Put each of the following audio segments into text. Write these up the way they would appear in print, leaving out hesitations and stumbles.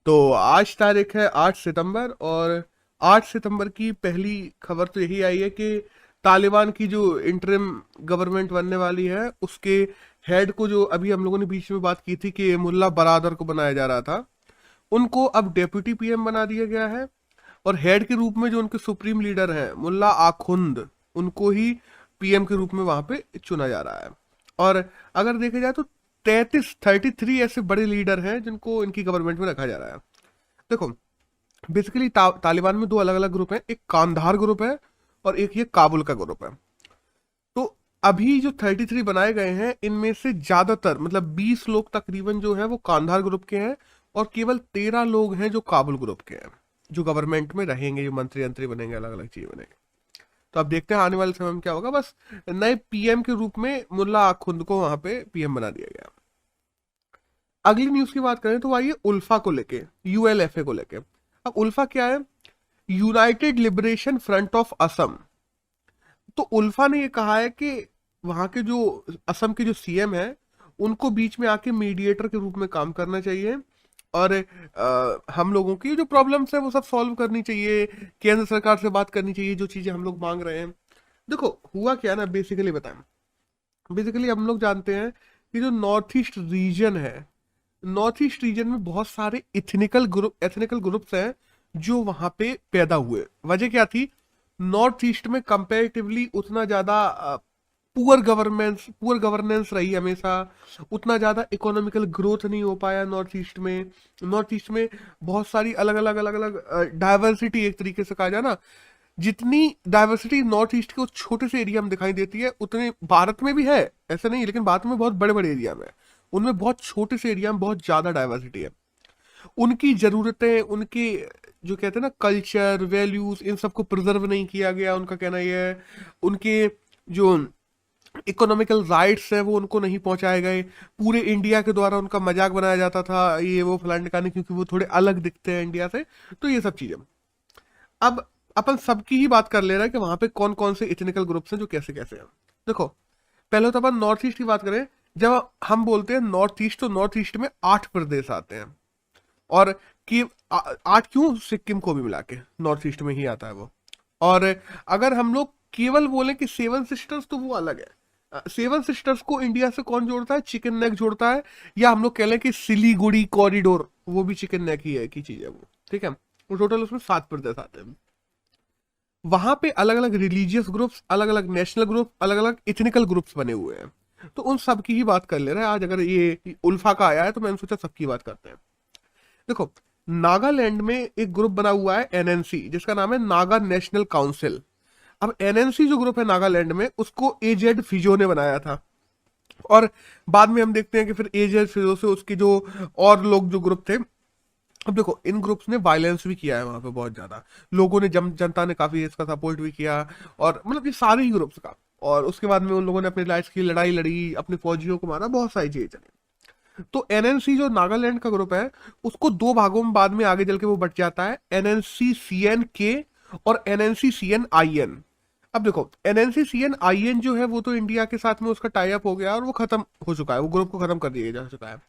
तो आज तारीख है 8 सितंबर, और 8 सितंबर की पहली खबर तो यही आई है कि तालिबान की जो इंटरिम गवर्नमेंट बनने वाली है उसके हेड को, जो अभी हम लोगों ने बीच में बात की थी कि मुल्ला बरादर को बनाया जा रहा था, उनको अब डेप्यूटी पीएम बना दिया गया है। और हेड के रूप में जो उनके सुप्रीम लीडर हैं मुल्ला आखुंद, उनको ही पीएम के रूप में वहां पे चुना जा रहा है। और अगर देखा जाए तो 33 ऐसे बड़े लीडर हैं जिनको इनकी गवर्नमेंट में रखा जा रहा है। देखो, बेसिकली तालिबान में दो अलग अलग ग्रुप हैं, एक कांधार ग्रुप है और एक ये काबुल का ग्रुप है। तो अभी जो 33 बनाए गए हैं इनमें से ज्यादातर मतलब 20 लोग तकरीबन जो है वो कांधार ग्रुप के हैं, और केवल 13 लोग हैं जो काबुल ग्रुप के हैं, जो गवर्नमेंट में रहेंगे, जो मंत्री अंतरी बनेंगे, अलग अलग चीजें बनेंगे। तो अब देखते हैं आने वाले समय में क्या होगा। बस नए पीएम के रूप में मुल्ला आखुंद को वहां पे पीएम बना दिया गया। अगली न्यूज की बात करें तो आइए उल्फा को लेके, यूएलएफए को लेके। अब उल्फा क्या है? United liberation front of Assam. तो उल्फा ने ये कहा है कि वहां के जो असम के जो सीएम है उनको बीच में आके मीडिएटर के रूप में काम करना चाहिए, और हम लोगों की जो प्रॉब्लम्स है वो सब सॉल्व करनी चाहिए, केंद्र सरकार से बात करनी चाहिए जो चीजें हम लोग मांग रहे हैं। देखो हुआ क्या ना, बेसिकली बताएं। बेसिकली हम लोग जानते हैं कि जो नॉर्थ ईस्ट रीजन है, नॉर्थ ईस्ट रीजन में बहुत सारे एथनिकल ग्रुप्स हैं जो वहां पे पैदा हुए। वजह क्या थी? नॉर्थ ईस्ट में कंपैरेटिवली उतना ज्यादा पुअर गवर्नेंस रही हमेशा, उतना ज्यादा इकोनॉमिकल ग्रोथ नहीं हो पाया नॉर्थ ईस्ट में। नॉर्थ ईस्ट में बहुत सारी अलग अलग डाइवर्सिटी, एक तरीके से कहा जाए ना, जितनी डाइवर्सिटी नॉर्थ ईस्ट के उस छोटे से एरिया में दिखाई देती है उतने भारत में भी है, ऐसा नहीं, लेकिन भारत में बहुत बड़े बड़े एरिया में है। उनमें बहुत छोटे से एरिया में बहुत ज्यादा डाइवर्सिटी है। उनकी जरूरतें, उनके जो कहते हैं ना कल्चर, वैल्यूज, इन सबको प्रिजर्व नहीं किया गया, उनका कहना यह है। उनके जो इकोनॉमिकल राइट्स है वो उनको नहीं पहुंचाए गए। पूरे इंडिया के द्वारा उनका मजाक बनाया जाता था, ये वो फलाने ढिकाने, क्योंकि वो थोड़े अलग दिखते हैं इंडिया से। तो ये सब चीजें अब अपन सबकी ही बात कर ले रहा है कि वहां पे कौन कौन से इथनिकल ग्रुप्स हैं जो कैसे कैसे हैं। देखो, पहले तो अपन नॉर्थ ईस्ट की बात करें। जब हम बोलते हैं नॉर्थ ईस्ट, तो नॉर्थ ईस्ट में 8 प्रदेश आते हैं। और कि 8 क्यों, सिक्किम को भी मिला के नॉर्थ ईस्ट में ही आता है वो। और अगर हम लोग केवल बोले कि 7 सिस्टर्स, तो वो अलग है। 7 सिस्टर्स को इंडिया से कौन जोड़ता है? चिकन नेक जोड़ता है, या हम लोग कह लें कि सिलीगुड़ी कॉरिडोर, वो भी चिकन नेक ही है की चीज है वो। ठीक है, वो टोटल उसमें 7 प्रदेश आते हैं। वहां पे अलग अलग रिलीजियस ग्रुप्स, अलग अलग नेशनल ग्रुप, अलग अलग इथनिकल ग्रुप्स बने हुए हैं। तो उन सब की ही बात कर ले रहे हैं आज। अगर ये उल्फा का आया है तो मैंने सोचा सबकी बात करते हैं। देखो, नागालैंड में एक ग्रुप बना हुआ है एनएनसी, जिसका नाम है नागा नेशनल काउंसिल। अब एनएनसी जो ग्रुप है नागालैंड में, उसको एजेड फिजो ने बनाया था। और बाद में हम देखते हैं कि फिर एजेड फिजो से उसके जो और लोग जो ग्रुप थे। अब देखो, इन ग्रुप्स ने वायलेंस भी किया है वहां पे बहुत ज्यादा। लोगों ने जनता ने काफी इसका सपोर्ट भी किया, और मतलब ये सारे ही ग्रुप्स का। और उसके बाद में उन लोगों ने अपनी लाइफ की लड़ाई लड़ी, अपने फौजियों को मारा, बहुत सारी चीजें चली। तो एनएनसी जो नागालैंड का ग्रुप है, उसको दो भागों में बाद में आगे चल के वो बट जाता है, एनएनसी सीएन के और एनएनसी सीएन आईएन। अब देखो, एनएनसी सीएन आईएन जो है वो तो इंडिया के साथ में उसका टाई अप हो गया और वो खत्म हो चुका है, वो ग्रुप को खत्म कर दिया जा चुका है।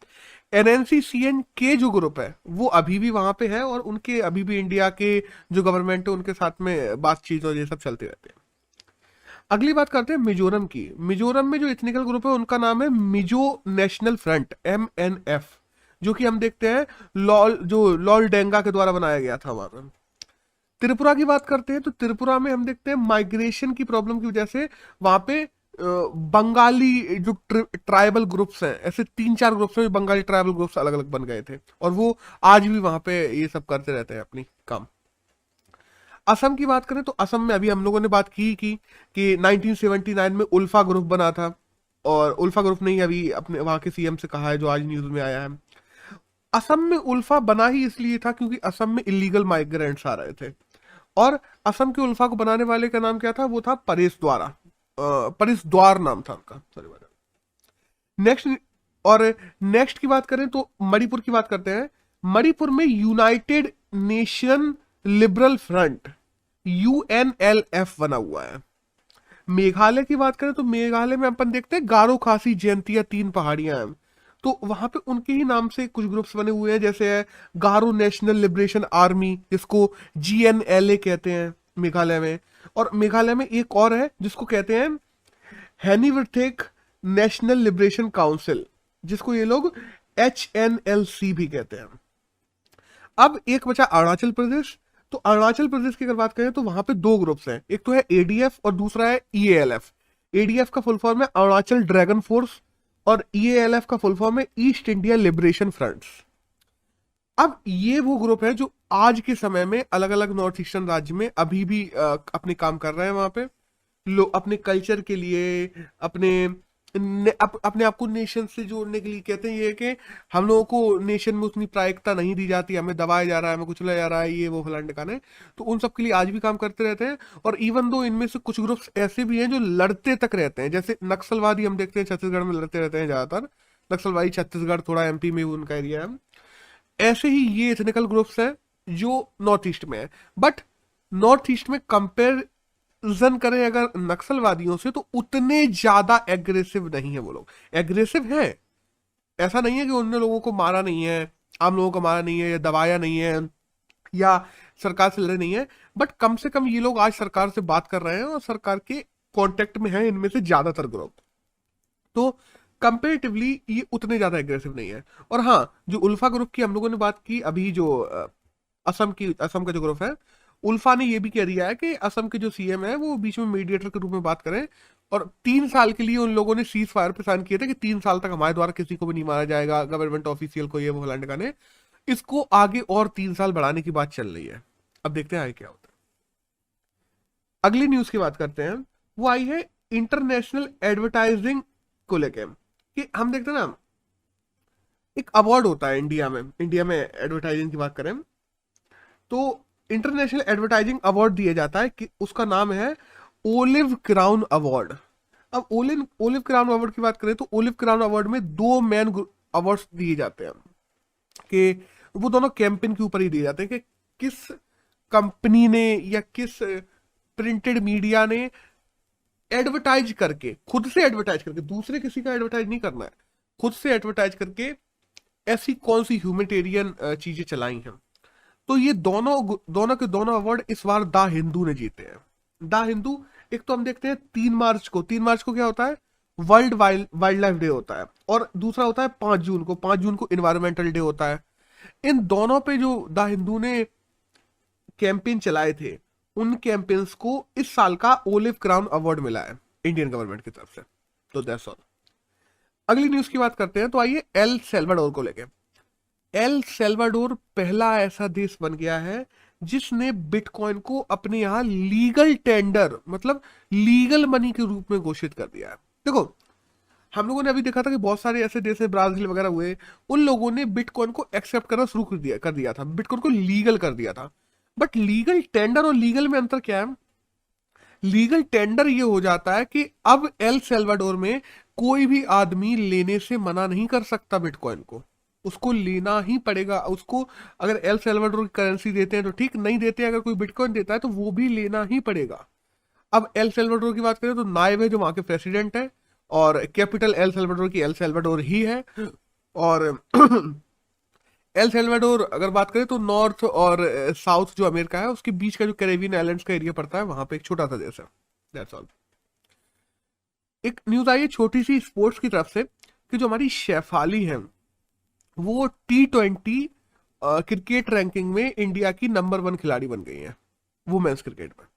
एनएनसी सीएन के जो ग्रुप है वो अभी भी वहां पे है, और उनके अभी भी इंडिया के जो गवर्नमेंट है उनके साथ में बातचीत और ये सब चलते रहते हैं। अगली बात करते हैं मिजोरम की। मिजोरम में जो इथनिकल ग्रुप है उनका नाम है मिजो नेशनल फ्रंट, MNF, जो कि हम देखते हैं लॉल डेंगा के द्वारा बनाया गया था वहां पर। त्रिपुरा की बात करते हैं तो त्रिपुरा में हम देखते हैं माइग्रेशन की प्रॉब्लम की वजह से वहां पे बंगाली जो ट्राइबल ग्रुप्स हैं, ऐसे 3-4 ग्रुप्स में बंगाली ट्राइबल ग्रुप्स अलग अलग बन गए थे, और वो आज भी वहां पे ये सब करते रहते हैं अपनी काम। असम की बात करें तो असम में अभी हम लोगों ने बात की कि 1979 में उल्फा ग्रुप बना था, और उल्फा ग्रुप ने ही अभी अपने वहां के सीएम से कहा है, जो आज न्यूज में आया है। असम में उल्फा बना ही इसलिए था क्योंकि असम में इलीगल माइग्रेंट्स आ रहे थे। और असम के उल्फा को बनाने वाले का नाम क्या था? वो था परेश द्वारा, परेश द्वार नाम था उनका, सॉरी। नेक्स्ट, और नेक्स्ट की बात करें तो मणिपुर की बात करते हैं। मणिपुर में United nation liberal front, UNLF बना हुआ है। मेघालय की बात करें तो मेघालय में अपन देखते हैं गारो खासी जयंतिया 3 पहाड़ियां हैं, तो वहां पे उनके ही नाम से कुछ ग्रुप्स बने हुए हैं, जैसे है गारो नेशनल लिबरेशन आर्मी, जिसको GNLA कहते हैं मेघालय में। और मेघालय में एक और है जिसको कहते हैं हैनीवर्थेक नेशनल लिबरेशन काउंसिल, जिसको ये लोग HNLC भी कहते हैं। अब एक बचा अरुणाचल प्रदेश। तो अरुणाचल प्रदेश की अगर बात करें तो वहां पे दो ग्रुप्स हैं, एक तो है ADF और दूसरा है EALF। ADF का फुल फॉर्म है अरुणाचल ड्रैगन फोर्स और EALF का फुल फॉर्म है ईस्ट इंडिया लिबरेशन फ्रंट्स। अब ये वो ग्रुप है जो आज के समय में अलग अलग नॉर्थ ईस्टर्न राज्य में अभी भी अपने काम कर रहे हैं। वहां पे लोग अपने कल्चर के लिए, अपने आप को नेशन से जोड़ने के लिए कहते हैं ये कि हम लोगों को नेशन में उतनी प्रायिकता नहीं दी जाती, हमें दबाया जा रहा है, हमें कुचला जा रहा है, ये वो फलाने ठिकाने। तो उन सब के लिए आज भी काम करते रहते हैं। और इवन दो इनमें से कुछ ग्रुप्स ऐसे भी हैं जो लड़ते तक रहते हैं, जैसे नक्सलवादी हम देखते हैं छत्तीसगढ़ में लड़ते रहते हैं ज्यादातर। नक्सलवादी छत्तीसगढ़, थोड़ा MP में भी उनका एरिया है। ऐसे ही ये एथनिकल ग्रुप्स हैं जो नॉर्थ ईस्ट में है। बट नॉर्थ ईस्ट में कंपेरिजन करें अगर नक्सलवादियों से, तो उतने ज्यादा एग्रेसिव नहीं है वो लोग। एग्रेसिव है, ऐसा नहीं है कि उन्होंने लोगों को मारा नहीं है, आम लोगों को मारा नहीं है, या दबाया नहीं है, या सरकार से लड़े नहीं है। बट कम से कम ये लोग आज सरकार से बात कर रहे हैं और सरकार के कांटेक्ट में हैं इनमें से ज्यादातर ग्रुप। तो कंपेरेटिवली ये उतने ज्यादा एग्रेसिव नहीं है। और हाँ, जो उल्फा ग्रुप की हम लोगों ने बात की अभी, जो असम का जो ग्रुप है, उल्फा ने ये भी कह दिया है कि असम के जो CM है वो बीच में मीडिएटर के रूप में बात करें। और 3 साल के लिए उन लोगों ने सीज फायर पे साइन किए थे कि 3 साल तक हमारे द्वारा किसी को भी नहीं मारा जाएगा, गवर्नमेंट ऑफिशियल को, ये वो फलाने ठिकाने। इसको आगे और 3 साल बढ़ाने की बात चल रही है। अब देखते हैं आगे क्या होता है। अगली न्यूज की बात करते हैं, वो आई है इंटरनेशनल एडवर्टाइजिंग को लेके। कि हम देखते हैं ना, एक अवार्ड होता है इंडिया में एडवर्टाइजिंग की बात करें तो इंटरनेशनल एडवर्टाइजिंग अवार्ड दिया जाता है, कि उसका नाम है ओलिव क्राउन अवार्ड। अब ओलिव क्राउन अवार्ड की बात करें तो ओलिव क्राउन अवार्ड में 2 मेन अवार्ड्स दिए जाते हैं, कि वो दोनों कैंपेन के ऊपर ही दिए जाते हैं कि किस कंपनी ने या किस प्रिंटेड मीडिया ने एडवर्टाइज करके, खुद से एडवर्टाइज करके, दूसरे किसी का एडवर्टाइज नहीं करना है, खुद से एडवर्टाइज करके ऐसी कौन सी ह्यूमैनिटेरियन चीजें चलाई हैं। तो ये दोनों अवार्ड इस बार द हिंदू ने जीते हैं। द हिंदू, एक तो हम देखते हैं 3 मार्च को क्या होता है, वर्ल्ड वाइल्ड लाइफ डे होता है, और दूसरा होता है 5 जून को इन्वायरमेंटल डे होता है। इन दोनों पे जो द हिंदू ने कैंपेन चलाए थे, उन कैंपेन्स को इस साल का ओलिव क्राउन अवार्ड मिला है इंडियन गवर्नमेंट की तरफ से। तो दैट्स ऑल। अगली न्यूज की बात करते हैं, तो आइए एल सैल्वाडोर को लेके। एल सैल्वाडोर पहला ऐसा देश बन गया है जिसने बिटकॉइन को अपने यहां लीगल टेंडर, मतलब लीगल मनी के रूप में घोषित कर दिया है। देखो, हम लोगों ने अभी देखा था कि बहुत सारे ऐसे देश है, ब्राजील वगैरह हुए, उन लोगों ने बिटकॉइन को एक्सेप्ट करना शुरू कर दिया था, बिटकॉइन को लीगल कर दिया था। बट लीगल टेंडर और लीगल में अंतर क्या है? लीगल टेंडर ये हो जाता है कि अब एल सैल्वाडोर में कोई भी आदमी लेने से मना नहीं कर सकता बिटकॉइन को, उसको लेना ही पड़ेगा। उसको अगर एल सैल्वाडोर की करेंसी देते हैं तो ठीक, नहीं देते अगर कोई बिटकॉइन देता है तो वो भी लेना ही पड़ेगा। अब एल सैल्वाडोर की बात करें तो नायब है जो वहां के प्रेसिडेंट है, और कैपिटल एल सैल्वाडोर की एल सैल्वाडोर ही है। और एल सैल्वाडोर अगर बात करें तो नॉर्थ और साउथ जो अमेरिका है उसके बीच का जो कैरेबियन आइलैंड्स का एरिया पड़ता है, वहां पे एक छोटा सा देश है। That's all. एक न्यूज आई है छोटी सी स्पोर्ट्स की तरफ से, कि जो हमारी शेफाली है वो T20 क्रिकेट रैंकिंग में इंडिया की नंबर 1 खिलाड़ी बन गई है वुमेन्स क्रिकेट में।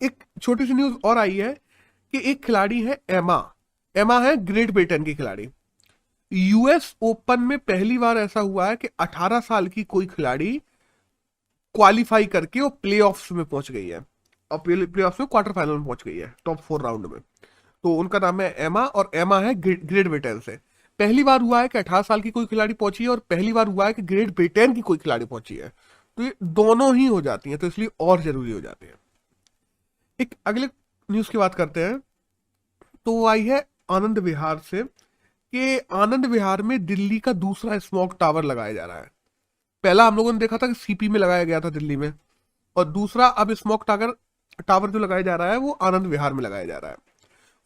एक छोटी सी न्यूज और आई है कि एक खिलाड़ी है एमा है ग्रेट ब्रिटेन की खिलाड़ी। US ओपन में पहली बार ऐसा हुआ है कि 18 साल की कोई खिलाड़ी क्वालिफाई करके वो प्लेऑफ्स में पहुंच गई है, और प्लेऑफ्स में क्वार्टर फाइनल में पहुंच गई है, टॉप 4 राउंड में। तो उनका नाम है एमा, और एमा है ग्रेट ब्रिटेन से। पहली बार हुआ है कि 18 साल की कोई खिलाड़ी पहुंची है, और पहली बार हुआ है कि ग्रेट ब्रिटेन की कोई खिलाड़ी पहुंची है। तो ये दोनों ही हो जाती है, तो इसलिए और जरूरी हो जाती है। एक अगले न्यूज की बात करते हैं, तो वो आई है आनंद विहार से, कि आनंद विहार में दिल्ली का दूसरा स्मोक टावर लगाया जा रहा है। पहला हम लोगों ने देखा था कि CP में लगाया गया था दिल्ली में, और दूसरा अब स्मोक टावर जो लगाया जा रहा है वो आनंद विहार में लगाया जा रहा है।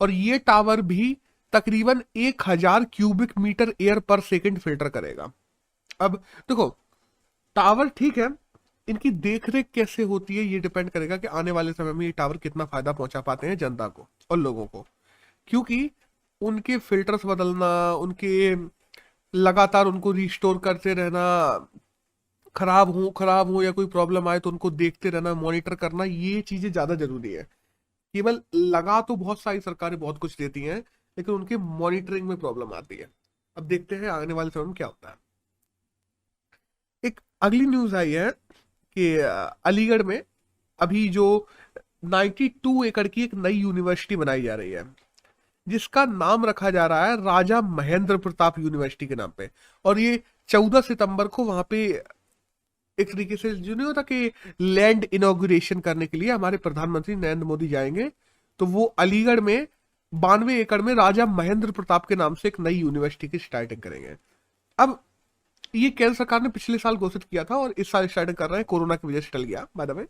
और ये टावर भी तकरीबन 1000 क्यूबिक मीटर एयर पर सेकंड फिल्टर करेगा। अब देखो, टावर ठीक है, इनकी देखरेख कैसे होती है ये डिपेंड करेगा कि आने वाले समय में ये टावर कितना फायदा पहुंचा पाते हैं जनता को और लोगों को, क्योंकि उनके फिल्टर्स बदलना, उनके लगातार उनको रिस्टोर करते रहना, खराब हो या कोई प्रॉब्लम आए तो उनको देखते रहना, मॉनिटर करना, ये चीजें ज्यादा जरूरी है। केवल लगा तो बहुत सारी सरकारें बहुत कुछ देती हैं, लेकिन उनके मॉनिटरिंग में प्रॉब्लम आती है। अब देखते हैं आने वाले समय में क्या होता है। एक अगली न्यूज आई है कि अलीगढ़ में अभी जो 92 एकड़ की एक नई यूनिवर्सिटी बनाई जा रही है, जिसका नाम रखा जा रहा है राजा महेंद्र प्रताप यूनिवर्सिटी के नाम पे। और ये 14 सितंबर को वहां पे एक तरीके से जो नहीं होता कि लैंड इनॉग्रेशन करने के लिए हमारे प्रधानमंत्री नरेंद्र मोदी जाएंगे, तो वो अलीगढ़ में 92 एकड़ में राजा महेंद्र प्रताप के नाम से एक नई यूनिवर्सिटी की स्टार्टिंग करेंगे। अब ये केंद्र सरकार ने पिछले साल घोषित किया था और इस साल स्टार्टिंग कर रहे हैं, कोरोना की वजह से टल गया बाद में।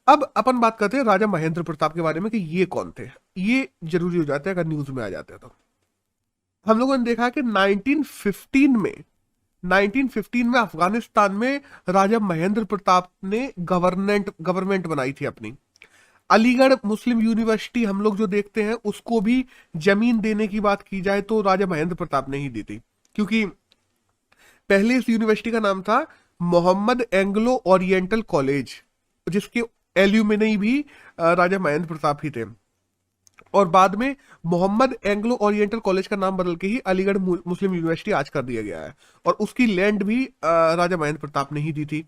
अब अपन बात करते हैं राजा महेंद्र प्रताप के बारे में कि ये कौन थे। ये जरूरी हो जाते हैं अगर न्यूज में आ जाते हैं तो। हम लोगों ने देखा कि 1915 में अफगानिस्तान में राजा महेंद्र प्रताप ने गवर्नमेंट बनाई थी अपनी। अलीगढ़ मुस्लिम यूनिवर्सिटी हम लोग जो देखते हैं उसको भी जमीन देने की बात की जाए तो राजा महेंद्र प्रताप ने ही दी थी, क्योंकि पहले इस यूनिवर्सिटी का नाम था मोहम्मद एंग्लो ओरिएंटल कॉलेज, जिसके एल्यूमिनी भी राजा महेंद्र प्रताप ही थे। और बाद में मोहम्मद एंग्लो ओरिएंटल कॉलेज का नाम बदल के ही अलीगढ़ मुस्लिम यूनिवर्सिटी आज कर दिया गया है, और उसकी लैंड भी राजा महेंद्र प्रताप ने ही दी थी।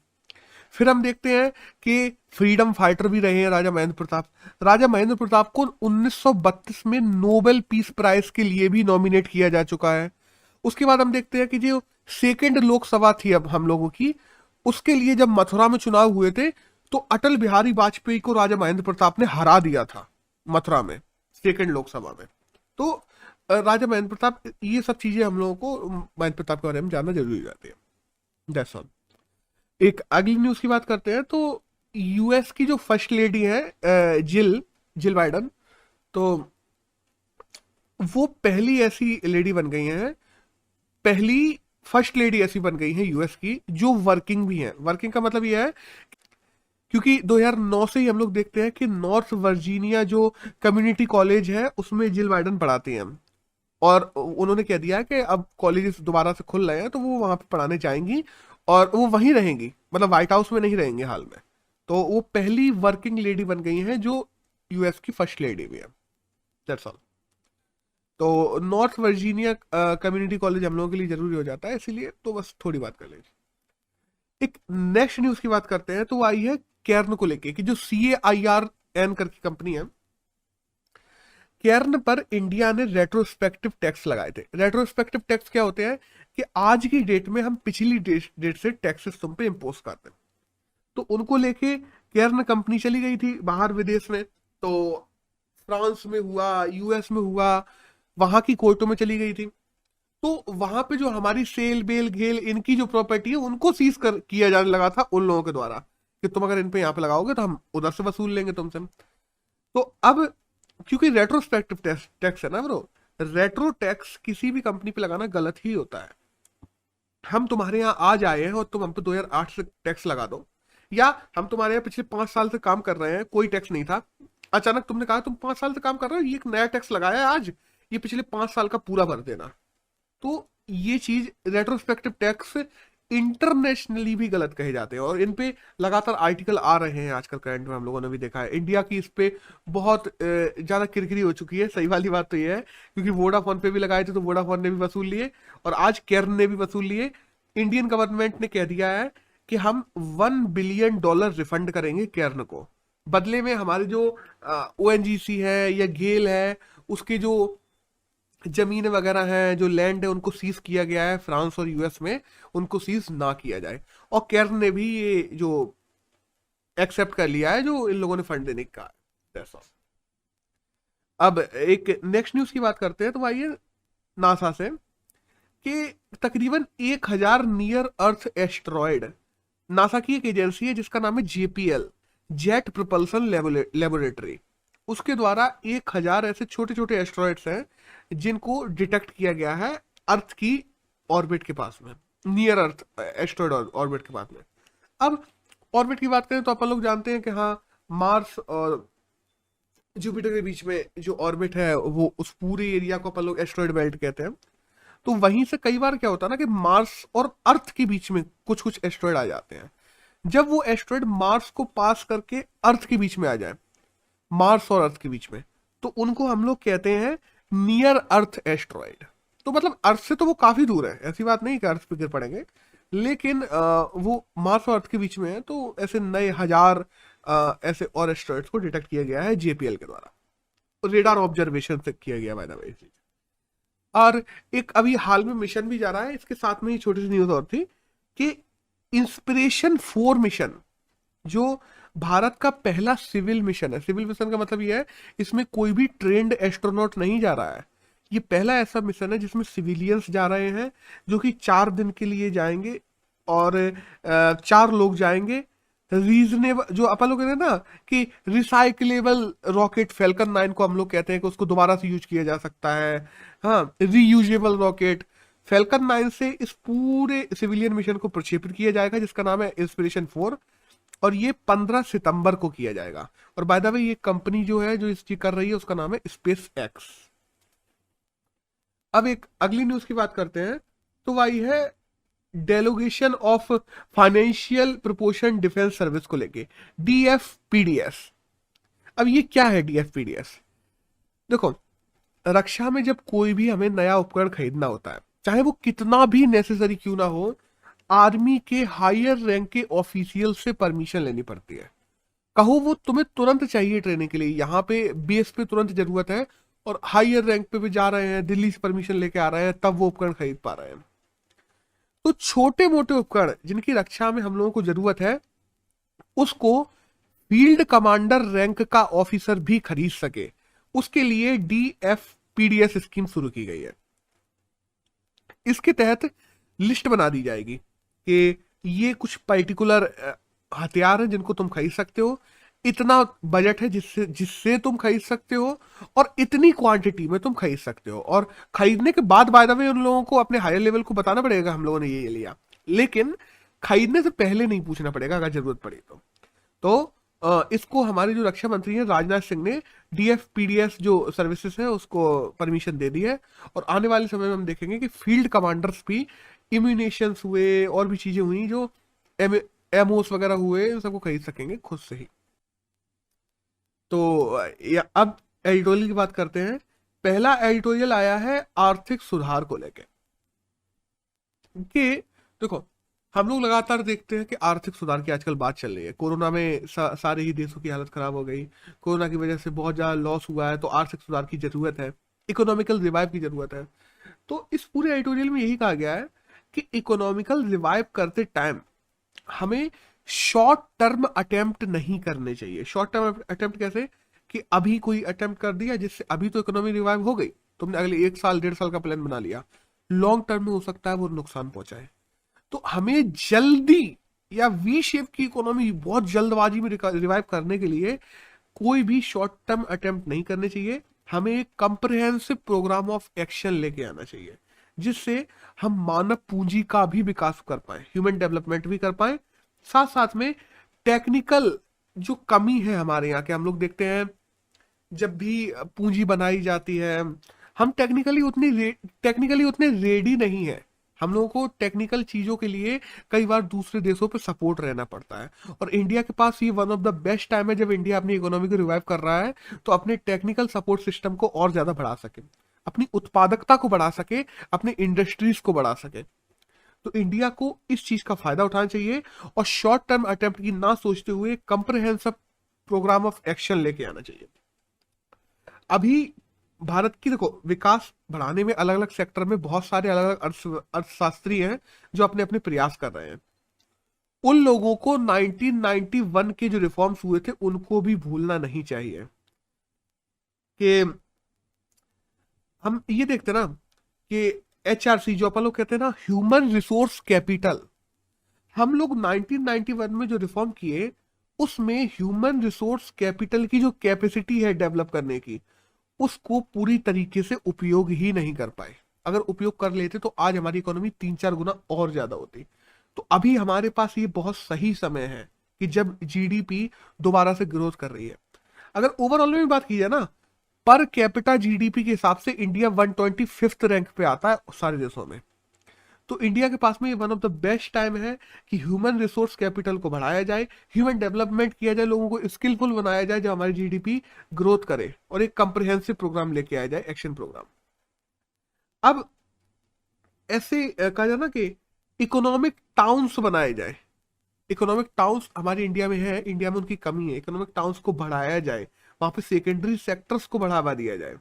फिर हम देखते हैं कि फ्रीडम फाइटर भी रहे हैं राजा महेंद्र प्रताप। राजा महेंद्र प्रताप को 1932 में नोबेल पीस प्राइज के लिए भी नॉमिनेट किया जा चुका है। उसके बाद हम देखते हैं कि जो सेकेंड लोकसभा थी अब हम लोगों की, उसके लिए जब मथुरा में चुनाव हुए थे तो अटल बिहारी वाजपेयी को राजा महेंद्र प्रताप ने हरा दिया था मथुरा में, सेकेंड लोकसभा में। तो राजा महेंद्र प्रताप, ये सब चीजें हम लोगों को महेंद्र प्रताप के बारे में जानना जरूरी हो जाती है। That's all. एक अगली न्यूज की बात करते हैं तो यूएस की जो फर्स्ट लेडी है जिल बाइडन, तो वो पहली ऐसी लेडी बन गई हैं, पहली फर्स्ट लेडी ऐसी बन गई है यूएस की जो वर्किंग भी है। वर्किंग का मतलब यह है क्योंकि 2009 से ही हम लोग देखते हैं कि नॉर्थ वर्जीनिया जो कम्युनिटी कॉलेज है उसमें जिल बाइडन पढ़ाती हैं, और उन्होंने कह दिया है कि अब कॉलेजेस दोबारा से खुल रहे हैं तो वो वहां पे पढ़ाने जाएंगी और वो वहीं रहेंगी, मतलब व्हाइट हाउस में नहीं रहेंगे हाल में। तो वो पहली वर्किंग लेडी बन गई हैं जो यूएस की फर्स्ट लेडी भी है। That's all. तो नॉर्थ वर्जीनिया कम्युनिटी कॉलेज हम लोगों के लिए जरूरी हो जाता है, इसीलिए तो बस थोड़ी बात कर लीजिए। एक नेक्स्ट न्यूज की बात करते हैं तो वो आई है कैर्न को लेके कि जो CAIRN करके कंपनी है, कैर्न पर इंडिया ने रेट्रोस्पेक्टिव टैक्स लगाए थे। रेट्रोस्पेक्टिव टैक्स क्या होते हैं कि आज की डेट में हम पिछली डेट से टैक्सेस तुम पे इम्पोज करते हैं, तो उनको लेके कैर्न कंपनी चली गई थी बाहर विदेश में, तो फ्रांस में हुआ, यूएस में हुआ, वहां की कोर्टों में चली गई थी। तो वहां पे जो हमारी सेल बेल घेल इनकी जो प्रॉपर्टी है उनको सीज किया जाने लगा था उन लोगों के द्वारा कि तुम अगर इन पे यहाँ पे लगाओगे तो हम उधर से वसूल लेंगे तुमसे। तो अब क्योंकि रेट्रोस्पेक्टिव टैक्स है ना ब्रो, रेट्रो टैक्स किसी भी कंपनी पे लगाना गलत ही होता है। हम तुम्हारे यहाँ आज आए हैं और तुम हम पे 2008 से टैक्स लगा दो, या हम तुम्हारे यहाँ पिछले 5 साल से काम कर रहे हैं, कोई टैक्स नहीं था, अचानक तुमने कहा तुम 5 साल से काम कर रहे हो, ये एक नया टैक्स लगाया है आज, ये पिछले 5 साल का पूरा भर देना। तो ये चीज रेट्रोस्पेक्टिव टैक्स इंटरनेशनली भी गलत कहे जाते हैं, और इन पे लगातार आर्टिकल आ रहे हैं आजकल करंट में, हम लोगों ने भी देखा है। इंडिया की इस पे बहुत ज्यादा किरकिरी हो चुकी है। सही वाली बात तो ये है, क्योंकि वोडाफोन पे भी लगाए थे तो वोडाफोन ने भी वसूल लिए, और आज केर्न ने भी वसूल लिए। इंडियन गवर्नमेंट ने कह दिया है कि हम $1 बिलियन रिफंड करेंगे केर्न को, बदले में हमारे जो ONGC है या गेल है उसके जो जमीन वगैरह हैं, जो लैंड है, उनको सीज किया गया है फ्रांस और यूएस में, उनको सीज ना किया जाए। और केर्न ने भी ये जो एक्सेप्ट कर लिया है जो इन लोगों ने फंड देने का। अब एक नेक्स्ट न्यूज की बात करते हैं तो आइए नासा से कि तकरीबन 1000 नियर अर्थ एस्ट्रॉयड, नासा की एक एजेंसी है जिसका नाम है JPL, जेट प्रोपल्सन लेबोरेटरी, उसके द्वारा 1000 ऐसे छोटे छोटे एस्ट्रॉइड्स हैं जिनको डिटेक्ट किया गया है अर्थ की ऑर्बिट के पास में, नियर अर्थ एस्ट्रॉइड ऑर्बिट के पास में। अब ऑर्बिट की बात करें तो अपन लोग जानते हैं कि हाँ, मार्स और जुपिटर के बीच में जो ऑर्बिट है वो उस पूरे एरिया को अपन लोग एस्ट्रॉइड बेल्ट कहते हैं। तो वहीं से कई बार क्या होता है ना कि मार्स और अर्थ के बीच में कुछ कुछ एस्ट्रॉइड आ जाते हैं। जब वो एस्ट्रॉइड मार्स को पास करके अर्थ के बीच में आ जाए, मार्स और अर्थ के बीच में, तो उनको हम लोग कहते हैं नियर अर्थ एस्ट्रॉइड। तो मतलब अर्थ से तो वो काफी दूर है, ऐसी बात नहीं कि अर्थ पे गिर पड़ेंगे, लेकिन वो मार्स और अर्थ के बीच में है। तो ऐसे नए 1000 ऐसे और एस्ट्रॉइड्स को डिटेक्ट किया गया है जेपीएल के द्वारा, रेडार ऑब्जर्वेशन से किया गया बाय द वे। और एक अभी हाल में मिशन भी जा रहा है, इसके साथ में ही छोटी सी न्यूज और थी कि इंस्पिरेशन 4 मिशन, जो भारत का पहला सिविल मिशन है। सिविल मिशन का मतलब यह है इसमें कोई भी ट्रेंड एस्ट्रोनॉट नहीं जा रहा है। ये पहला ऐसा मिशन है जिसमें सिविलियंस जा रहे हैं, जो कि 4 दिन के लिए जाएंगे और 4 लोग जाएंगे। रीजनेबल, जो अपन लोग कहते हैं ना कि रिसाइकलेबल रॉकेट, फैल्कन 9 को हम लोग कहते हैं कि उसको दोबारा से यूज किया जा सकता है। हाँ, रीयूजेबल रॉकेट फैल्कन 9 से इस पूरे सिविलियन मिशन को प्रक्षेपित किया जाएगा, जिसका नाम है इंस्पिरेशन 4। और ये 15 सितंबर को किया जाएगा। और बाय द वे ये कंपनी जो है जो इस चीज कर रही है उसका नाम है स्पेस एक्स। अब एक अगली न्यूज की बात करते हैं, तो वही है delegation of financial proportion defence service को लेके, डीएफपीडीएस। अब ये क्या है डीएफपीडीएस? देखो, रक्षा में जब कोई भी हमें नया उपकरण खरीदना होता है, चाहे वो कितना भी नेसेसरी क्यों ना हो, आर्मी के हायर रैंक के ऑफिशियल से परमिशन लेनी पड़ती है। कहो वो तुम्हें तुरंत चाहिए ट्रेनिंग के लिए, यहाँ पे बेस पे तुरंत जरूरत है, और हायर रैंक पे भी जा रहे हैं, दिल्ली से परमिशन लेके आ रहे हैं, तब वो उपकरण खरीद पा रहे हैं। तो छोटे मोटे उपकरण जिनकी रक्षा में हम लोगों को जरूरत है, उसको फील्ड कमांडर रैंक का ऑफिसर भी खरीद सके, उसके लिए डीएफपीडीएस स्कीम शुरू की गई है। इसके तहत लिस्ट बना दी जाएगी कि ये कुछ पर्टिकुलर हथियार हैं जिनको तुम खरीद सकते हो, इतना बजट है जिससे जिससे तुम खरीद सकते हो, और इतनी क्वांटिटी में तुम खरीद सकते हो। और खरीदने के बाद बाय द वे उन लोगों को अपने हायर लेवल को बताना पड़ेगा हम लोगों ने ये लिया, लेकिन खरीदने से पहले नहीं पूछना पड़ेगा अगर जरूरत पड़ी तो इसको हमारे जो रक्षा मंत्री हैं राजनाथ सिंह ने डीएफपीडीएस जो सर्विसेज है उसको परमिशन दे दी है। और आने वाले समय में हम देखेंगे कि फील्ड कमांडर्स भी इम्यूनेशंस हुए और भी चीजें हुई जो एमओस वगैरह हुए, उन सबको खरीद सकेंगे खुद से ही। तो अब एडिटोरियल की बात करते हैं। पहला एडिटोरियल आया है आर्थिक सुधार को लेकर कि देखो, हम लोग लगातार देखते हैं कि आर्थिक सुधार की आजकल बात चल रही है। कोरोना में सारे ही देशों की हालत खराब हो गई, कोरोना की वजह से बहुत ज्यादा लॉस हुआ है, तो आर्थिक सुधार की जरूरत है, इकोनॉमिकल रिवाइव की जरूरत है। तो इस पूरे एडिटोरियल में यही कहा गया है कि इकोनॉमिकल रिवाइव करते टाइम हमें शॉर्ट टर्म अटेम्प्ट नहीं करने चाहिए। शॉर्ट टर्म अटेम्प्ट कैसे? कि अभी कोई अटेम्प्ट कर दिया जिससे अभी तो इकोनॉमी रिवाइव हो गई, तुमने अगले 1 साल 1.5 साल का प्लान बना लिया, लॉन्ग टर्म में हो सकता है वो नुकसान पहुंचाए। तो हमें जल्दी या वी शेप की इकोनॉमी बहुत जल्दबाजी में रिवाइव करने के लिए कोई भी शॉर्ट टर्म अटेम्प्ट नहीं करने चाहिए। हमें एक कंप्रिहेंसिव प्रोग्राम ऑफ एक्शन लेके आना चाहिए, जिससे हम मानव पूंजी का भी विकास कर पाए, ह्यूमन डेवलपमेंट भी कर पाए, साथ साथ में टेक्निकल जो कमी है हमारे यहाँ के, हम लोग देखते हैं जब भी पूंजी बनाई जाती है, हम टेक्निकली उतने रेडी नहीं है। हम लोगों को टेक्निकल चीजों के लिए कई बार दूसरे देशों पे सपोर्ट रहना पड़ता है, और इंडिया के पास ये one of the best time है जब इंडिया अपनी इकोनॉमी को रिवाइव कर रहा है, तो अपने टेक्निकल सपोर्ट सिस्टम को और ज्यादा बढ़ा सके, अपनी उत्पादकता को बढ़ा सके, अपने इंडस्ट्रीज को बढ़ा सके। तो इंडिया को इस चीज का फायदा उठाना चाहिए और शॉर्ट टर्म अटेम्प्ट की ना सोचते हुए कंप्रिहेंसिव प्रोग्राम ऑफ एक्शन लेके आना चाहिए। अभी भारत की देखो विकास बढ़ाने में अलग अलग सेक्टर में बहुत सारे अलग अलग अर्थशास्त्री हैं जो अपने अपने प्रयास कर रहे हैं। उन लोगों को 1991 के जो रिफॉर्म्स हुए थे उनको भी भूलना नहीं चाहिए। कि हम ये देखते ना कि एचआरसी जो अपन लोग कहते हैं ना, ह्यूमन रिसोर्स कैपिटल, हम लोग 1991 में जो रिफॉर्म किए उसमें ह्यूमन रिसोर्स कैपिटल की जो कैपेसिटी है डेवलप करने की, उसको पूरी तरीके से उपयोग ही नहीं कर पाए। अगर उपयोग कर लेते तो आज हमारी इकोनॉमी 3-4 गुना और ज्यादा होती। तो अभी हमारे पास ये बहुत सही समय है कि जब जीडीपी दोबारा से ग्रोथ कर रही है। अगर ओवरऑल में भी बात की जाए ना, पर कैपिटा जीडीपी के हिसाब से इंडिया 125th रैंक पे आता है सारे देशों में। तो इंडिया के पास में ये one of the best time है कि ह्यूमन रिसोर्स कैपिटल को बढ़ाया जाए, ह्यूमन डेवलपमेंट किया जाए, लोगों को स्किलफुल बनाया जाए, जो हमारी जीडीपी ग्रोथ करे, और एक कंप्रिहेंसिव प्रोग्राम लेके आया जाए, एक्शन प्रोग्राम। अब ऐसे कहा जाए ना कि इकोनॉमिक टाउन्स बनाए जाए। इकोनॉमिक टाउन्स हमारे इंडिया में है, इंडिया में उनकी कमी है। इकोनॉमिक टाउन्स को बढ़ाया जाए, वहां पे सेकेंडरी सेक्टर्स को बढ़ावा दिया जाए।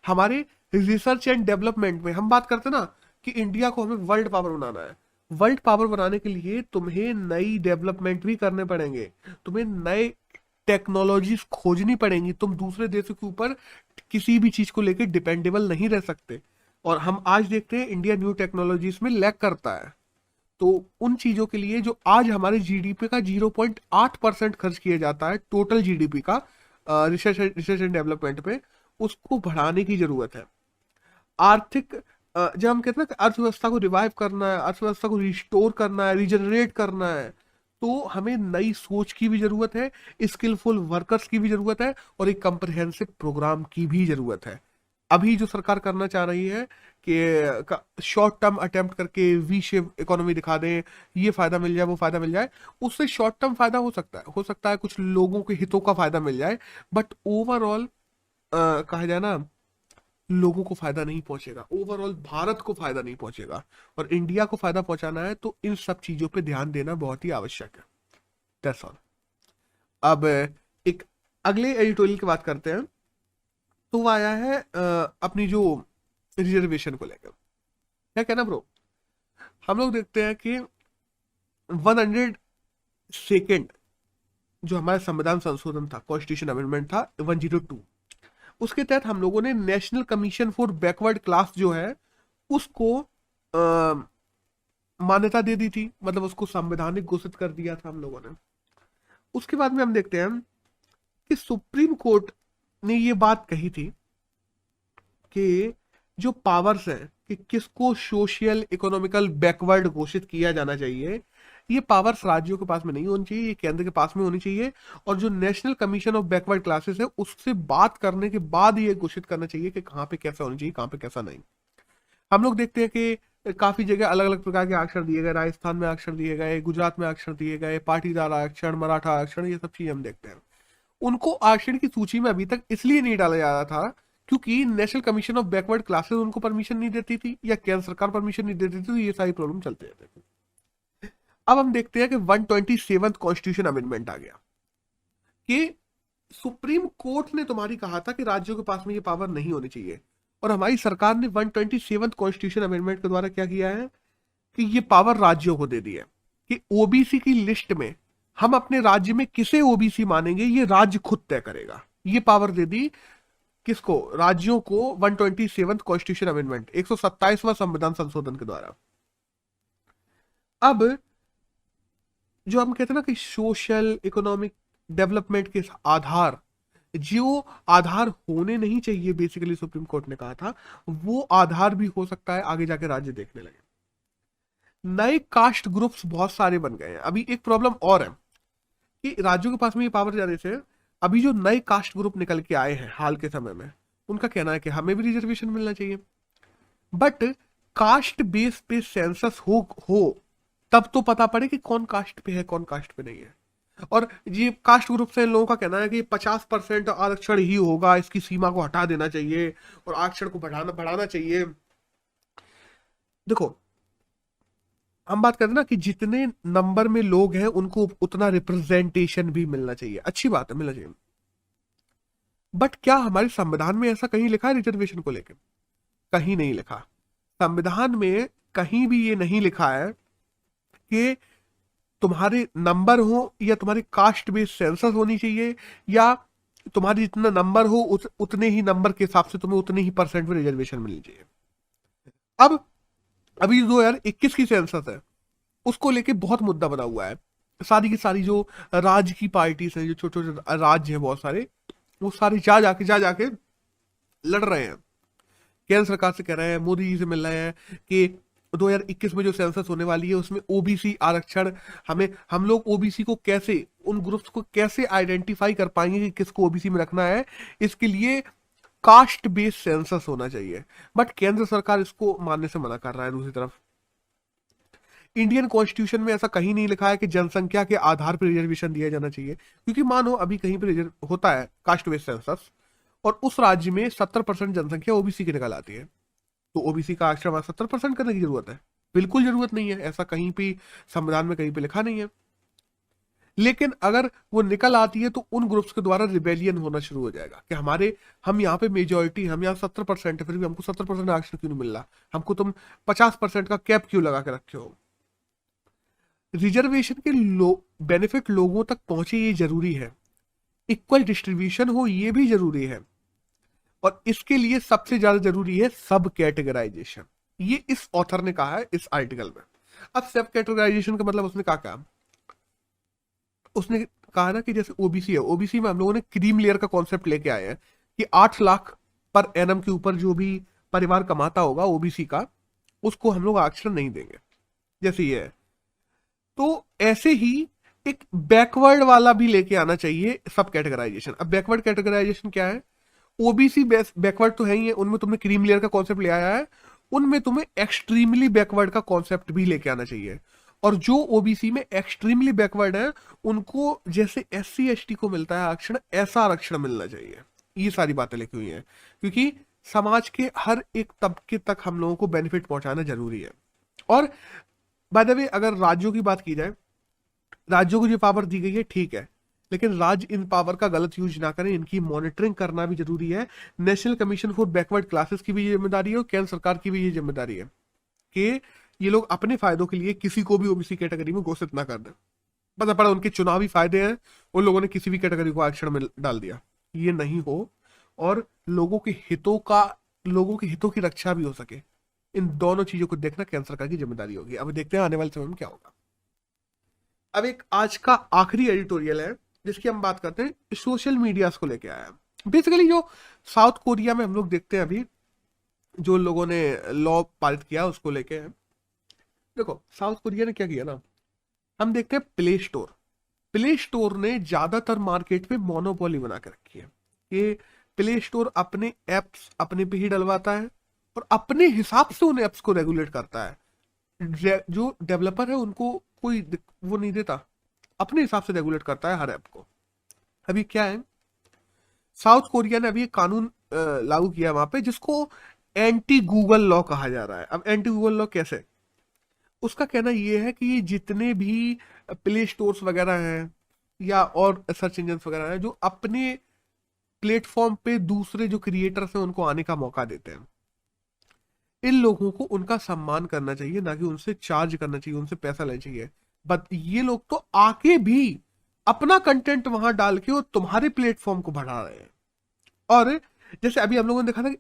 हमारे रिसर्च एंड डेवलपमेंट में हम बात करते ना कि इंडिया को हमें वर्ल्ड पावर बनाना है। वर्ल्ड पावर बनाने के लिए तुम्हें नई डेवलपमेंट भी करने पड़ेंगे, तुम्हें नए टेक्नोलॉजीज खोजनी पड़ेंगी। तुम दूसरे देशों के ऊपर किसी भी चीज को लेकर डिपेंडेबल नहीं रह सकते। और हम आज देखते हैं इंडिया न्यू टेक्नोलॉजीज में लैग करता है। तो उन चीजों के लिए जो आज हमारे जीडीपी का 0.8% खर्च किया जाता है टोटल जीडीपी का रिसर्च एंड डेवलपमेंट पे, उसको बढ़ाने की जरूरत है। आर्थिक जब हम कहते हैं ना कि अर्थव्यवस्था को रिवाइव करना है, अर्थव्यवस्था को रिस्टोर करना है, रिजनरेट करना है, तो हमें नई सोच की भी जरूरत है, स्किलफुल वर्कर्स की भी जरूरत है, और एक कंप्रिहेंसिव प्रोग्राम की भी जरूरत है। अभी जो सरकार करना चाह रही है कि शॉर्ट टर्म अटेम्प्ट करके वी शेप इकोनॉमी दिखा दें, ये फायदा मिल जाए, वो फायदा मिल जाए, उससे शॉर्ट टर्म फायदा हो सकता है कुछ लोगों के हितों का फायदा मिल जाए, बट ओवरऑल कहा जाए ना, लोगों को फायदा नहीं पहुंचेगा, ओवरऑल भारत को फायदा नहीं पहुंचेगा। और इंडिया को फायदा पहुंचाना है तो इन सब चीजों पे ध्यान देना बहुत ही आवश्यक है। That's all. अब एक अगले एडिटोरियल की बात करते हैं। तो वो आया है अपनी जो रिजर्वेशन को लेकर। क्या कहना ब्रो? हम लोग देखते हैं कि 102 जो हमारा संविधान संशोधन था, कॉन्स्टिट्यूशन अमेंडमेंट था 102, उसके तहत हम लोगों ने national commission for backward class जो है उसको मान्यता दे दी थी, मतलब उसको संवैधानिक घोषित कर दिया था हम लोगों ने। उसके बाद में हम देखते हैं कि सुप्रीम कोर्ट ने ये बात कही थी कि जो पावर्स है कि किसको सोशल इकोनॉमिकल बैकवर्ड घोषित किया जाना चाहिए, ये पावर्स राज्यों के पास में नहीं होनी चाहिए, ये केंद्र के पास में होनी चाहिए। और जो national commission of backward classes है उससे बात करने के बाद ये घोषित करना चाहिए कि कहाँ पे कैसा होना चाहिए, कहाँ पे कैसा नहीं। हम लोग देखते हैं कि काफी जगह अलग अलग प्रकार के आरक्षण दिए गए, राजस्थान में आरक्षण दिए गए, गुजरात में आरक्षण दिए गए, पाटीदार आरक्षण, मराठा आरक्षण, ये सब चीजें हम देखते हैं। उनको आरक्षण की सूची में अभी तक इसलिए नहीं डाला जा रहा था क्योंकि national commission of backward classes उनको परमिशन नहीं देती थी, या केंद्र सरकार परमिशन नहीं देती थी, तो ये सारी प्रॉब्लम चलते रहते थे। अब हम देखते हैं कि 127th कॉन्स्टिट्यूशन अमेंडमेंट आ गया कि सुप्रीम कोर्ट ने तुम्हारी कहा था कि राज्यों के पास में ये पावर नहीं होनी चाहिए, और हमारी सरकार ने 127th कॉन्स्टिट्यूशन अमेंडमेंट के द्वारा क्या किया है कि ये पावर राज्यों को दे दी है कि ओबीसी की लिस्ट में हम अपने राज्य में किसे ओबीसी मानेंगे ये राज्य खुद तय करेगा। ये पावर दे दी किसको? राज्यों को 127th कॉन्स्टिट्यूशन अमेंडमेंट, 127वां संविधान संशोधन के द्वारा। अब जो हम कहते हैं ना कि सोशल इकोनॉमिक डेवलपमेंट के आधार, जो आधार होने नहीं चाहिए, बेसिकली सुप्रीम कोर्ट ने कहा था वो आधार भी हो सकता है, आगे जाके राज्य देखने लगे। नए कास्ट ग्रुप्स बहुत सारे बन गए हैं। अभी एक प्रॉब्लम और है कि राज्यों के पास में ये पावर जाने से अभी जो नए कास्ट ग्रुप निकल के आए हैं हाल के समय में, उनका कहना है कि हमें भी रिजर्वेशन मिलना चाहिए। बट कास्ट बेस पे सेंसस हो तब तो पता पड़े कि कौन कास्ट पे है, कौन कास्ट पे नहीं है। और ये कास्ट ग्रुप से लोगों का कहना है कि 50% आरक्षण ही होगा, इसकी सीमा को हटा देना चाहिए और आरक्षण को बढ़ाना चाहिए। देखो, हम बात करते हैं ना कि जितने नंबर में लोग हैं उनको उतना रिप्रेजेंटेशन भी मिलना चाहिए, अच्छी बात है, मिलना चाहिए। बट क्या हमारे संविधान में ऐसा कहीं लिखा है रिजर्वेशन को लेकर? कहीं नहीं लिखा। संविधान में कहीं भी ये नहीं लिखा है कि तुम्हारे नंबर हो या तुम्हारी कास्ट बेस्ड सेंसस होनी चाहिए, या तुम्हारी जितना नंबर हो उतने ही नंबर के हिसाब से तुम्हें उतने ही परसेंट में रिजर्वेशन मिलनी चाहिए। अब अभी 2021 की सेंसस है, उसको लेके बहुत मुद्दा बना हुआ है सारी की सारी जो राज्य की पार्टीज हैं, जो छोटे छोटे राज्य हैं बहुत सारे, वो सारे जा जाके लड़ रहे हैं, केंद्र सरकार से कह रहे हैं, मोदी जी से मिल रहे हैं कि 2021 में जो सेंसस होने वाली है उसमें ओबीसी आरक्षण, हम लोग ओबीसी को कैसे, उन ग्रुप्स को कैसे आइडेंटिफाई कर पाएंगे कि किसको ओबीसी में रखना है, इसके लिए कास्ट बेस्ड सेंसस होना चाहिए। बट केंद्र सरकार इसको मानने से मना कर रहा है। दूसरी तरफ इंडियन कॉन्स्टिट्यूशन में ऐसा कहीं नहीं लिखा है कि जनसंख्या के आधार पर रिजर्वेशन दिया जाना चाहिए, क्योंकि मानो अभी कहीं पर होता है कास्ट बेस्ड सेंसस और उस राज्य में 70% जनसंख्या ओबीसी की निकल आती है, तो ओबीसी का आरक्षण 70% करने की जरूरत है? बिल्कुल जरूरत नहीं है, ऐसा कहीं भी संविधान में कहीं पे लिखा नहीं है। लेकिन अगर वो निकल आती है तो उन ग्रुप्स के द्वारा रिबेलियन होना शुरू हो जाएगा कि हम यहाँ पे मेजोरिटी, हम यहाँ 70% है, फिर भी हमको 70% आरक्षण क्यों नहीं मिल रहा, हमको तुम 50% का कैप क्यों लगा के रखे हो। रिजर्वेशन के बेनिफिट लोगों तक पहुंचे ये जरूरी है, इक्वल डिस्ट्रीब्यूशन हो ये भी जरूरी है, और इसके लिए सबसे ज्यादा जरूरी है सब कैटेगराइजेशन। ये इस ऑथर ने कहा है इस आर्टिकल में। अब सब कैटेगराइजेशन का मतलब उसने कहा उसने कहा ना कि जैसे ओबीसी है, ओबीसी में हम लोगों ने क्रीम लेयर का कॉन्सेप्ट लेके आए हैं कि 8 लाख पर एनम के ऊपर जो भी परिवार कमाता होगा ओबीसी का, उसको हम लोग आरक्षण नहीं देंगे, जैसे ये है। तो ऐसे ही एक बैकवर्ड वाला भी लेके आना चाहिए सब कैटेगराइजेशन। अब बैकवर्ड कैटेगराइजेशन क्या है? ओबीसी बैकवर्ड तो है ही है, उनमें तुमने क्रीम लेयर का कॉन्सेप्ट ले आया है, उनमें तुम्हें एक्सट्रीमली बैकवर्ड का कॉन्सेप्ट भी लेके आना चाहिए। और जो ओबीसी में एक्सट्रीमली बैकवर्ड है उनको जैसे एससी एसटी को मिलता है आरक्षण, ऐसा आरक्षण मिलना चाहिए। ये सारी बातें लिखी हुई हैं, क्योंकि समाज के हर एक तबके तक हम लोगों को बेनिफिट पहुंचाना जरूरी है। और बाय द वे अगर राज्यों की बात की जाए, राज्यों को जो पावर दी गई है ठीक है, लेकिन राज्य इन पावर का गलत यूज ना करें, इनकी मॉनिटरिंग करना भी जरूरी है। National commission for backward classes की भी ये जिम्मेदारी है और केंद्र सरकार की भी ये जिम्मेदारी है कि ये लोग अपने फायदों के लिए किसी को भी ओबीसी कैटेगरी में घोषित ना कर दें। पता पड़ा उनके चुनावी फायदे हैं, उन लोगों ने किसी भी कैटेगरी को आरक्षण में डाल दिया। ये नहीं हो, और लोगों के हितों की रक्षा भी हो सके, इन दोनों चीजों को देखना केंद्र सरकार की जिम्मेदारी होगी। अब देखते हैं आने वाले समय में क्या होगा। अब एक आज का आखिरी एडिटोरियल है जिसकी हम बात करते हैं, सोशल मीडिया को लेके आया है। बेसिकली जो साउथ कोरिया में हम लोग देखते हैं अभी जो लोगों ने लॉ पारित किया उसको लेके है। देखो साउथ कोरिया ने क्या किया ना, हम देखते हैं प्ले स्टोर ने ज्यादातर मार्केट में मोनोपोली बना के रखी है कि प्ले स्टोर अपने एप्स अपने पे ही डलवाता है और अपने हिसाब से उन एप्स को रेगुलेट करता है। जो डेवलपर है उनको कोई वो नहीं देता, अपने हिसाब से रेगुलेट करता है हर ऐप को। अभी क्या है, साउथ कोरिया ने अभी एक कानून लागू किया वहां पे जिसको एंटी गूगल लॉ कहा जा रहा है। अब एंटी गूगल लॉ कैसे, उसका कहना यह है कि ये जितने भी प्ले स्टोर्स वगैरह हैं या और सर्च इंजन वगैरह हैं जो अपने प्लेटफॉर्म पे दूसरे जो क्रिएटर्स हैं उनको आने का मौका देते हैं, इन लोगों को उनका सम्मान करना चाहिए, ना कि उनसे चार्ज करना चाहिए, उनसे पैसा लेना चाहिए। बट ये लोग तो आके भी अपना कंटेंट वहां डाल के और तुम्हारे प्लेटफॉर्म को बढ़ा रहे हैं। और जैसे अभी हम लोगों ने देखा था कि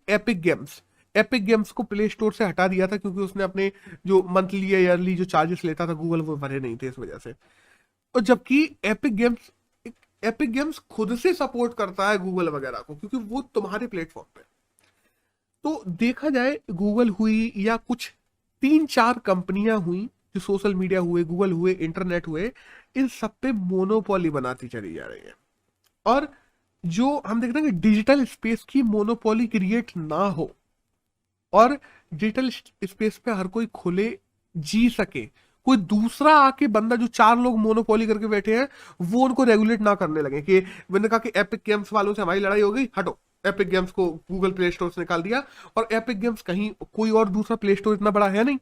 एपिक गेम्स को प्ले स्टोर से हटा दिया था क्योंकि उसने अपने जो मंथली या ईयरली जो चार्जेस लेता था गूगल वो भरे नहीं थे इस वजह से। और जबकि एपिक गेम्स खुद से सपोर्ट करता है गूगल वगैरह को क्योंकि वो तुम्हारे प्लेटफॉर्म पे। तो देखा जाए गूगल हुई या कुछ 3-4 कंपनियां हुई जो सोशल मीडिया हुए, गूगल हुए, इंटरनेट हुए, इन सब पे मोनोपोली बनाती चली जा रही है। और जो हम देखते हैं कि डिजिटल स्पेस की मोनोपोली क्रिएट ना हो और डिजिटल स्पेस पे हर कोई खुले जी सके, कोई दूसरा आके बंदा जो 4 लोग मोनोपोली करके बैठे हैं वो उनको रेगुलेट ना करने लगे कि मैंने कहा कि एपिक गेम्स वालों से हमारी लड़ाई हो गई, हटो, एपिक गेम्स को गूगल प्ले स्टोर से निकाल दिया। और एपिक गेम्स कहीं कोई और दूसरा प्ले स्टोर इतना बड़ा है नहीं,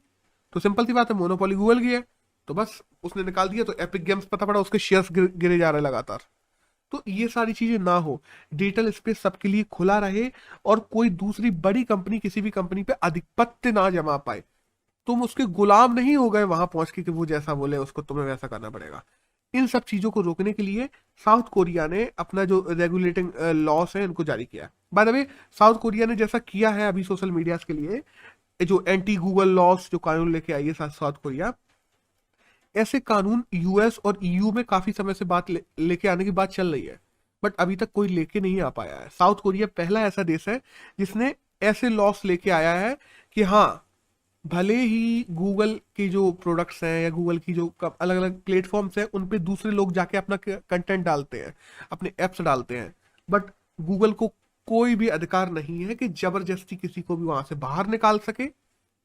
तो सिंपल सी बात है मोनोपोली गूगल की है, तो बस उसने निकाल दिया। तो एपिक गेम्स पता पड़ा उसके शेयर्स गिरे जा रहे लगातार। तो ये सारी चीजें ना हो, डिजिटल स्पेस सबके लिए खुला रहे और कोई दूसरी बड़ी कंपनी किसी भी कंपनी पे आधिपत्य ना जमा पाए। तुम उसके गुलाम नहीं हो गए वहां पहुंच के कि वो जैसा बोले उसको तुम्हें वैसा करना पड़ेगा। इन सब चीजों को रोकने के लिए साउथ कोरिया ने अपना जो रेगुलेटिंग लॉस है इनको जारी किया। By the way south Korea ने जैसा किया है अभी सोशल मीडिया के लिए जो एंटी गूगल लॉस जो कानून लेके आई है साउथ कोरिया, ऐसे कानून यूएस और ईयू में काफी समय से बात लेके आने की बात चल रही है, बट अभी तक कोई लेके नहीं आ पाया है। साउथ कोरिया पहला ऐसा देश है जिसने ऐसे लॉस लेके आया है कि हाँ, भले ही गूगल की जो प्रोडक्ट्स हैं या गूगल की जो अलग अलग प्लेटफॉर्म्स हैं उन पे दूसरे लोग जाके अपना कंटेंट डालते हैं, अपने एप्स डालते हैं, बट गूगल को कोई भी अधिकार नहीं है कि जबरदस्ती किसी को भी वहां से बाहर निकाल सके,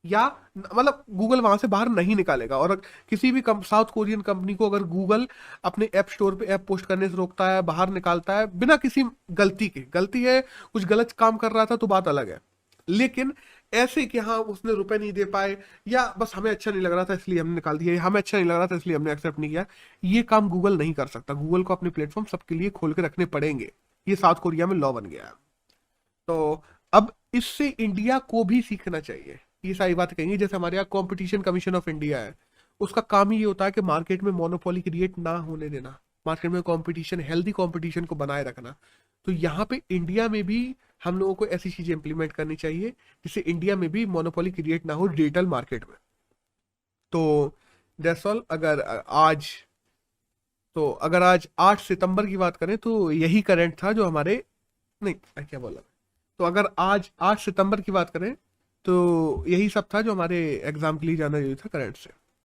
या मतलब गूगल वहां से बाहर नहीं निकालेगा। और किसी भी साउथ कोरियन कंपनी को अगर गूगल अपने ऐप स्टोर पे ऐप पोस्ट करने से रोकता है, बाहर निकालता है बिना किसी गलती के, गलती है कुछ गलत काम कर रहा था तो बात अलग है, लेकिन ऐसे कि हाँ उसने रुपए नहीं दे पाए, या बस हमें अच्छा नहीं लग रहा था इसलिए हमने निकाल दिया, या हमें अच्छा नहीं लग रहा था इसलिए हमने एक्सेप्ट नहीं किया, ये काम गूगल नहीं कर सकता। गूगल को अपने प्लेटफॉर्म सबके लिए खोल के रखने पड़ेंगे, ये साउथ कोरिया में लॉ बन गया है। तो अब इससे इंडिया को भी सीखना चाहिए। ये सारी बात कहेंगे, जैसे हमारे यहाँ कॉम्पिटिशन कमीशन ऑफ इंडिया है, उसका काम ही ये होता है कि मार्केट में मोनोपोली क्रिएट ना होने देना, मार्केट में कंपटीशन, हेल्दी कंपटीशन को बनाए रखना। तो यहाँ पे इंडिया में भी हम लोगों को ऐसी चीजें इंप्लीमेंट करनी चाहिए जिससे इंडिया में भी मोनोपोली क्रिएट ना हो डिजिटल मार्केट में। तो दैट्स ऑल। अगर आज 8 सितंबर की बात करें तो यही करंट था जो हमारे, नहीं क्या बोला, तो अगर आज 8 सितंबर की बात करें तो यही सब था जो हमारे एग्जाम के लिए जाना जरूरी था करंट से।